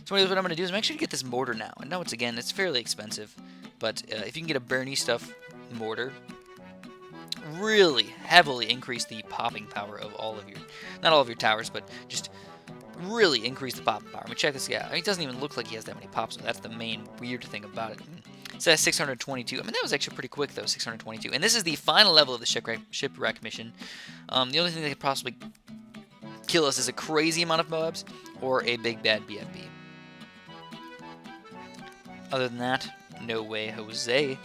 A: So anyways, what I'm going to do is I'm actually going to get this mortar now. I know it's fairly expensive, but if you can get a Bernie stuff mortar, really heavily increase the popping power of all of your, not all of your towers, but just really increase the popping power. I mean, check this guy out. It doesn't even look like he has that many pops, so that's the main weird thing about it. It says 622. I mean, that was actually pretty quick, though, 622. And this is the final level of the Shipwreck mission. The only thing that could possibly kill us is a crazy amount of Moabs or a big bad BFB. Other than that, no way, Jose.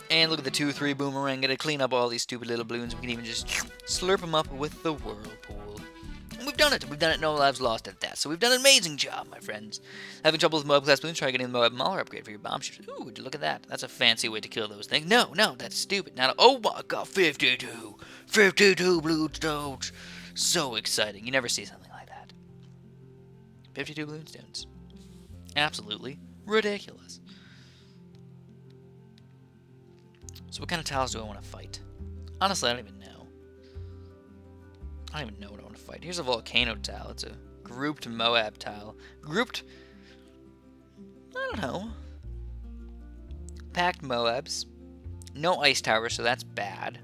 A: And look at the 2-3 boomerang. Gonna clean up all these stupid little balloons. We can even just slurp them up with the whirlpool. And we've done it. We've done it. No lives lost at that. So we've done an amazing job, my friends. Having trouble with Moab class balloons? Try getting the Moab Mauler upgrade for your bomb shooters. Ooh, would you look at that? That's a fancy way to kill those things. No, that's stupid. Now, oh my God, 52 balloon stones. So exciting. You never see something like that. 52 balloon stones. Absolutely ridiculous. So what kind of tiles do I want to fight? Honestly, I don't even know. I don't even know what I want to fight. Here's a volcano tile. It's a grouped Moab tile. Grouped... I don't know. Packed Moabs. No ice towers, so that's bad.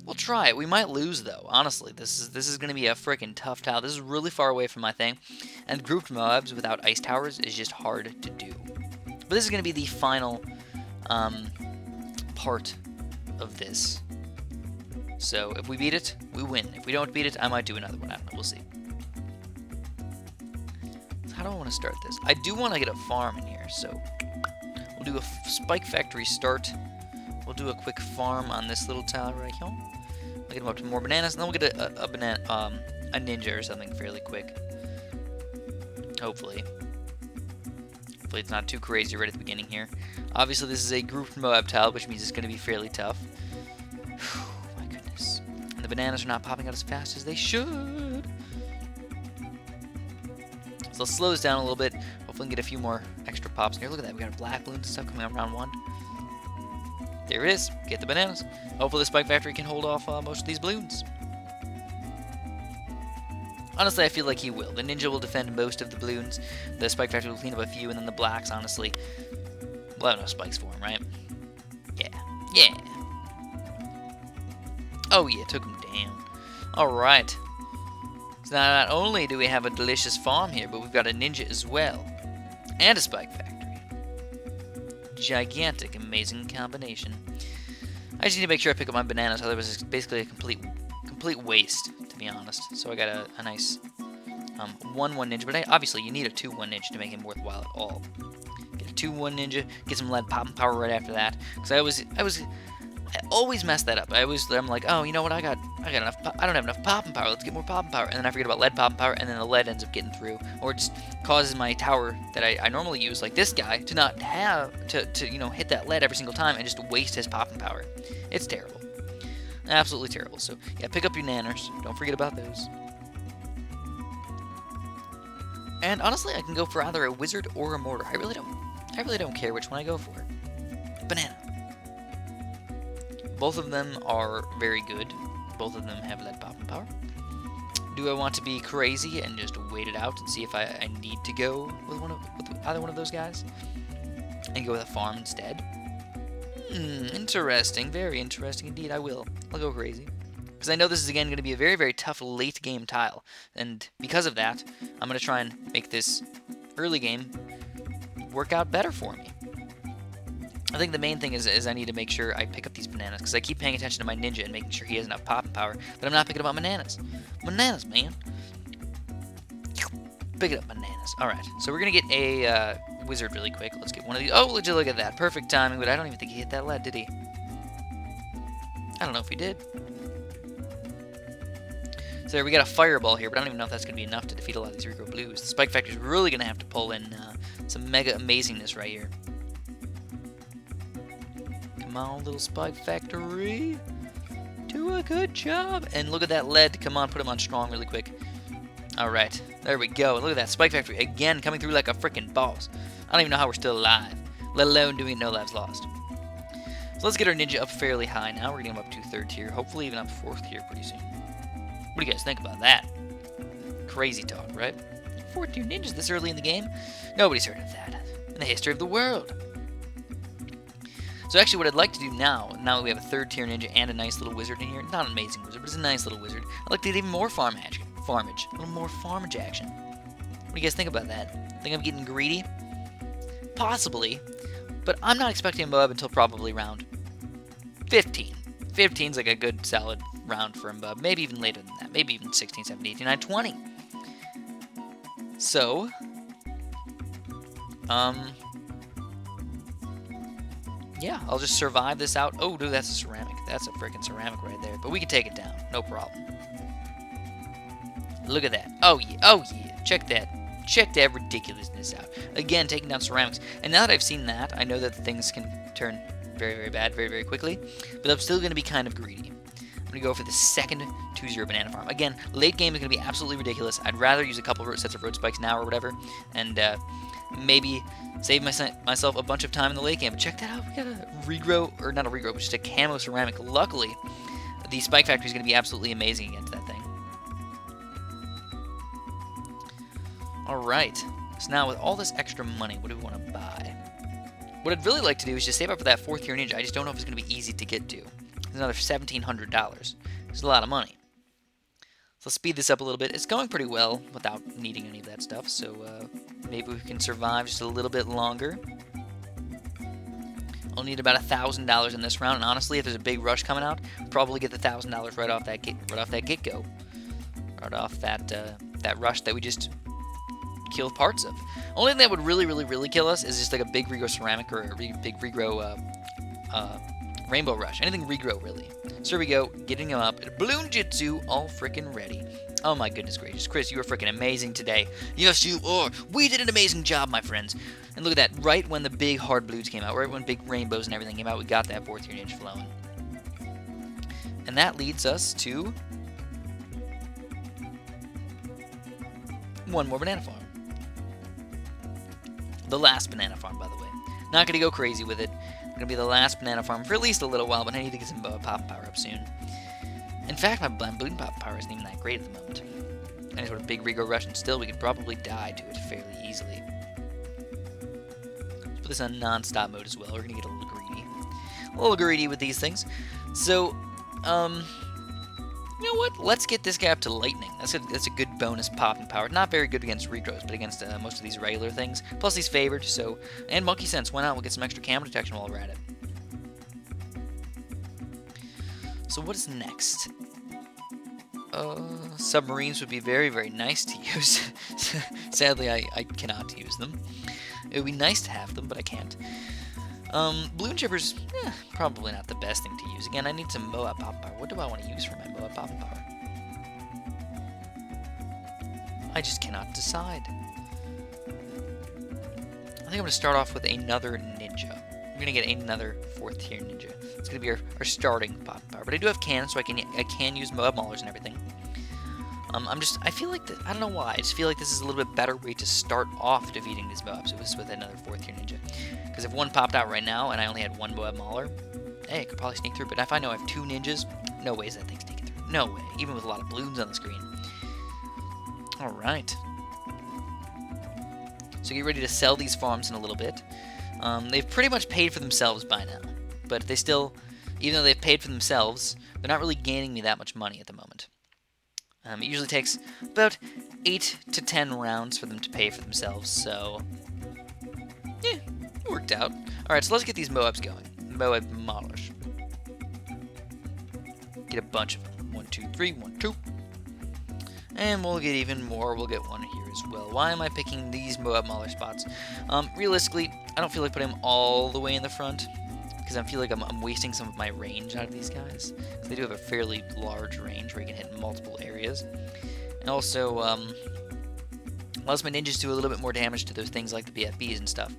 A: We'll try it. We might lose, though. Honestly, this is going to be a freaking tough tile. This is really far away from my thing. And grouped Moabs without ice towers is just hard to do. But this is going to be the final part of this. So if we beat it, we win. If we don't beat it, I might do another one. I don't know. We'll see. So how do I want to start this? I do want to get a farm in here. here. So we'll do a spike factory start. We'll do a quick farm on this little tile right here. We'll get them up to more bananas, and then we'll get a ninja or something fairly quick. Hopefully. Hopefully it's not too crazy right at the beginning here. Obviously this is a grouped Moab tile, which means it's going to be fairly tough. My goodness. And the bananas are not popping out as fast as they should. So let's slow this down a little bit. Hopefully we can get a few more extra pops in here. Look at that. We got black balloons and stuff coming up round 1. There it is. Get the bananas. Hopefully the Spike Factory can hold off most of these balloons. Honestly, I feel like he will. The ninja will defend most of the balloons. The Spike Factory will clean up a few, and then the blacks, honestly, will have no spikes for him, right? Yeah. Yeah. Oh, yeah. Took him down. All right. So now not only do we have a delicious farm here, but we've got a ninja as well. And a Spike Factory. Gigantic, amazing combination. I just need to make sure I pick up my bananas, otherwise it's basically a complete waste, to be honest. So I got a nice 1-1 ninja, but obviously you need a 2-1 ninja to make him worthwhile at all. Get a 2-1 ninja, get some lead popping power right after that, because I always mess that up. I'm like, oh, you know what? I got enough. I don't have enough popping power. Let's get more popping power, and then I forget about lead popping power, and then the lead ends up getting through, or it just causes my tower that I normally use, like this guy, to not have to hit that lead every single time and just waste his popping power. It's terrible, absolutely terrible. So yeah, pick up your nanners. Don't forget about those. And honestly, I can go for either a wizard or a mortar. I really don't care which one I go for. Banana. Both of them are very good. Both of them have lead popping power. Do I want to be crazy and just wait it out and see if I need to go with either one of those guys? And go with a farm instead? Interesting. Very interesting indeed. I will. I'll go crazy. Because I know this is, again, going to be a very, very tough late-game tile. And because of that, I'm going to try and make this early game work out better for me. I think the main thing is I need to make sure I pick up these bananas, because I keep paying attention to my ninja and making sure he has enough popping power, but I'm not picking up my bananas. Bananas, man. Pick it up, bananas. Alright, so we're going to get a wizard really quick. Let's get one of these. Oh, would you look at that. Perfect timing, but I don't even think he hit that lead, did he? I don't know if he did. So there, we got a fireball here, but I don't even know if that's going to be enough to defeat a lot of these regrow blues. The Spike Factory is really going to have to pull in some mega amazingness right here. Come on, little Spike Factory. Do a good job. And look at that lead. Come on, put him on strong really quick. Alright, there we go. Look at that. Spike Factory, again, coming through like a freaking boss. I don't even know how we're still alive, let alone doing no lives lost. So let's get our ninja up fairly high now. We're getting him up to 3rd tier, hopefully even up 4th tier pretty soon. What do you guys think about that? Crazy talk, right? 4th tier ninjas this early in the game? Nobody's heard of that in the history of the world. So actually what I'd like to do now that we have a 3rd tier ninja and a nice little wizard in here, not an amazing wizard, but it's a nice little wizard, I'd like to get even more farmage, a little more farmage action. What do you guys think about that? Think I'm getting greedy? Possibly, but I'm not expecting a Moab until probably round 15. 15's like a good solid round for a Moab, maybe even later than that, maybe even 16, 17, 18, 19, 20. So, yeah, I'll just survive this out. Oh, dude, that's a ceramic. That's a freaking ceramic right there. But we can take it down. No problem. Look at that. Oh, yeah. Oh, yeah. Check that. Check that ridiculousness out. Again, taking down ceramics. And now that I've seen that, I know that things can turn very, very bad very, very quickly. But I'm still going to be kind of greedy. I'm going to go for the second 2-0 banana farm. Again, late game is going to be absolutely ridiculous. I'd rather use a couple of sets of road spikes now or whatever. And, maybe save myself a bunch of time in the late game. But check that out. We got a regrow, or not a regrow, but just a camo ceramic. Luckily, the Spike Factory is going to be absolutely amazing against that thing. Alright. So now with all this extra money, what do we want to buy? What I'd really like to do is just save up for that 4th tier ninja. I just don't know if it's going to be easy to get to. It's another $1,700. It's a lot of money. So let's speed this up a little bit. It's going pretty well without needing any of that stuff, so maybe we can survive just a little bit longer. I'll need about $1,000 in this round, and honestly, if there's a big rush coming out, we'll probably get the $1,000 right off that get-go, right off that rush that we just kill parts of. Only thing that would really kill us is just like a big regrow ceramic or a big regrow rainbow rush. Anything regrow, really. So here we go, getting him up. Bloon Jitsu, all freaking ready. Oh my goodness gracious. Chris, you are freaking amazing today. Yes, you are. We did an amazing job, my friends. And look at that. Right when the big hard blues came out, right when big rainbows and everything came out, we got that 4th tier ninja flowing. And that leads us to one more banana farm. The last banana farm, by the way. Not going to go crazy with it. Going to be the last banana farm for at least a little while, but I need to get some pop power up soon. In fact, my balloon pop power isn't even that great at the moment. I just want a big regrow rush, and still we could probably die to it fairly easily. Let's put this on non-stop mode as well. We're going to get a little greedy. A little greedy with these things. So, you know what? Let's get this guy up to lightning. That's a good bonus popping power. Not very good against regrows, but against most of these regular things. Plus he's favored, so... And monkey sense, why not? We'll get some extra camo detection while we're at it. So what is next? Submarines would be very nice to use. Sadly, I cannot use them. It would be nice to have them, but I can't. Balloon chippers, probably not the best thing to use. Again, I need some Moab pop power. What do I want to use for my Moab pop power? I just cannot decide. I think I'm going to start off with another ninja. I'm going to get another 4th tier ninja. It's going to be our starting pop power. But I do have cannons, so I can use Moab maulers and everything. I feel like, I don't know why, I just feel like this is a little bit better way to start off defeating these Moabs. It was with another 4th tier ninja. Because if one popped out right now, and I only had one Moab mauler, hey, I could probably sneak through. But if I know I have 2 ninjas, no ways that thing's sneaking through. No way, even with a lot of balloons on the screen. Alright. So get ready to sell these farms in a little bit. They've pretty much paid for themselves by now. But they still, even though they've paid for themselves, they're not really gaining me that much money at the moment. It usually takes about 8 to 10 rounds for them to pay for themselves, so... yeah, it worked out. Alright, so let's get these Moabs going. Moab maulers. Get a bunch of them. 1, 2, 3, 1, 2. And we'll get even more. We'll get one here as well. Why am I picking these Moab mauler spots? Realistically, I don't feel like putting them all the way in the front, because I feel like I'm wasting some of my range out of these guys. They do have a fairly large range where you can hit multiple areas. And also, allows my ninjas to do a little bit more damage to those things like the BFBs and stuff.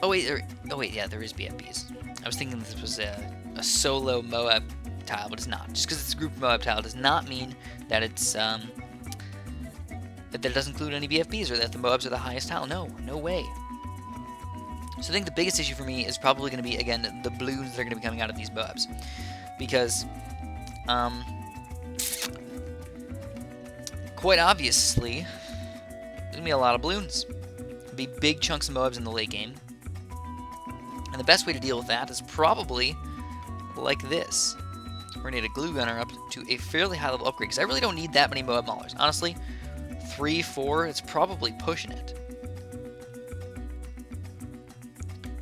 A: Oh wait, yeah, there is BFBs. I was thinking this was a solo Moab tile, but it's not. Just because it's a group Moab tile does not mean that it's that it doesn't include any BFBs or that the Moabs are the highest tile. No, no way. So I think the biggest issue for me is probably going to be, again, the balloons that are going to be coming out of these Moabs. Because, quite obviously, there's going to be a lot of balloons. There'll be big chunks of Moabs in the late game. And the best way to deal with that is probably like this. We're going to need a glue gunner up to a fairly high level upgrade, because I really don't need that many Moab maulers. Honestly, 3, 4, it's probably pushing it.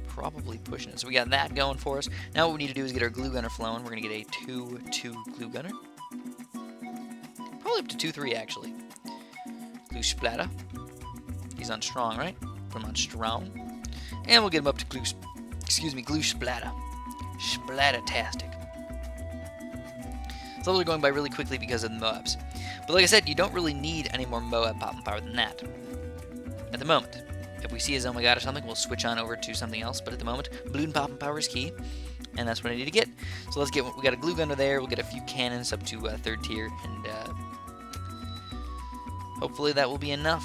A: Probably pushing it. So we got that going for us. Now what we need to do is get our glue gunner flowing. We're going to get a 2-2 glue gunner. Probably up to 2-3 actually. Glue splatter. He's on strong, right? Put him on strong. And we'll get him up to glue splatter. Splatter-tastic. So those are going by really quickly because of the Moabs. But like I said, you don't really need any more Moab popping power than that. At the moment. If we see a Oh my God or something, we'll switch on over to something else. But at the moment, balloon popping power is key, and that's what I need to get. So let's get. We got a glue gunner there. We'll get a few cannons up to 3rd tier, and hopefully that will be enough.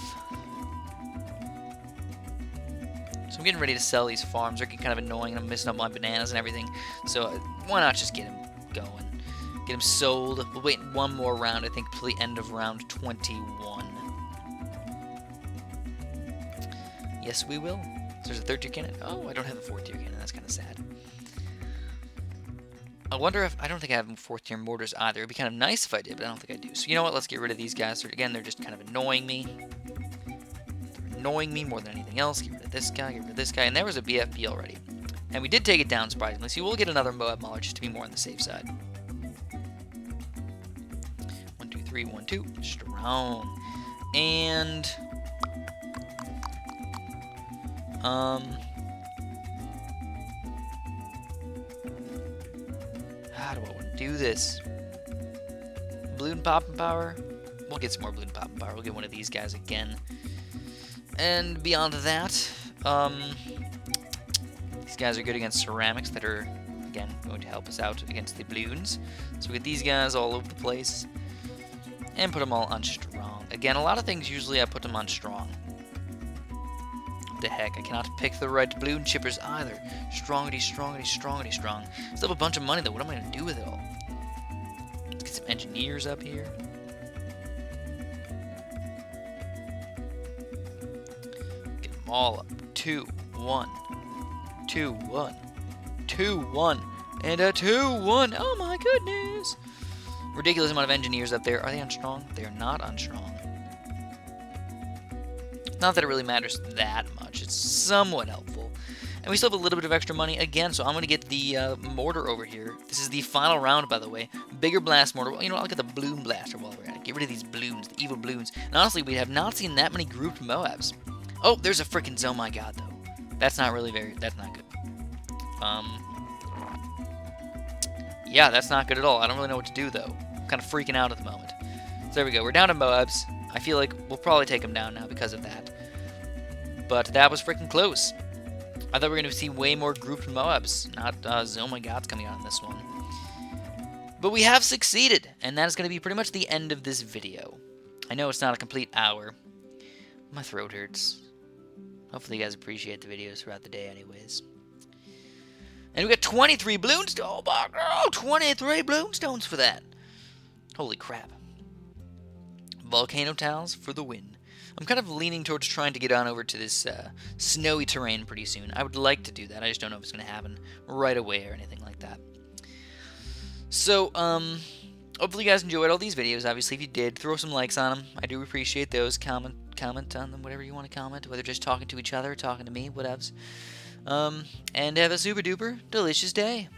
A: So I'm getting ready to sell these farms. They're getting kind of annoying, and I'm missing up my bananas and everything. So why not just get them going, get them sold? We'll wait one more round. I think till the end of round 21. Yes, we will. So there's a 3rd tier cannon. Oh, I don't have a 4th tier cannon. That's kind of sad. I wonder if... I don't think I have 4th tier mortars either. It would be kind of nice if I did, but I don't think I do. So you know what? Let's get rid of these guys. Again, they're just kind of annoying me. They're annoying me more than anything else. Get rid of this guy. Get rid of this guy. And there was a BFB already. And we did take it down, surprisingly. So we'll get another Moab mauler just to be more on the safe side. 1, 2, 3, 1, 2. Strong. And... How do I want to do this? Balloon popping power? We'll get some more balloon popping power. We'll get one of these guys again. And beyond that, these guys are good against ceramics that are, again, going to help us out against the balloons. So we get these guys all over the place. And put them all on strong. Again, a lot of things usually I put them on strong. What the heck, I cannot pick the right balloon chippers either. Strongity, strongity, strongity, strong. Still have a bunch of money though, what am I going to do with it all? Let's get some engineers up here. Get them all up. 2, 1, 2, 1, 2, 1, and a 2, 1. Oh my goodness! Ridiculous amount of engineers up there. Are they on strong? They are not on strong. Not that it really matters that much. It's somewhat helpful. And we still have a little bit of extra money again, so I'm going to get the mortar over here. This is the final round, by the way. Bigger blast mortar. Well, you know what? I'll get the balloon blaster while we're at it. Get rid of these balloons, the evil balloons. And honestly, we have not seen that many grouped Moabs. Oh, there's a freaking... Oh my god, though. That's not really very... That's not good. Yeah, that's not good at all. I don't really know what to do, though. I'm kind of freaking out at the moment. So there we go. We're down to Moabs. I feel like we'll probably take them down now because of that. But that was freaking close. I thought we were going to see way more grouped Moabs. Not oh my god's coming out in this one. But we have succeeded. And that is going to be pretty much the end of this video. I know it's not a complete hour. My throat hurts. Hopefully you guys appreciate the videos throughout the day anyways. And we got 23 Bloonstones. Oh my god, 23 Bloonstones for that. Holy crap. Volcano Tiles for the win. I'm kind of leaning towards trying to get on over to this snowy terrain pretty soon. I would like to do that. I just don't know if it's going to happen right away or anything like that. So, hopefully you guys enjoyed all these videos. Obviously, if you did, throw some likes on them. I do appreciate those. Comment on them, whatever you want to comment. Whether just talking to each other, talking to me, whatevs. And have a super duper delicious day.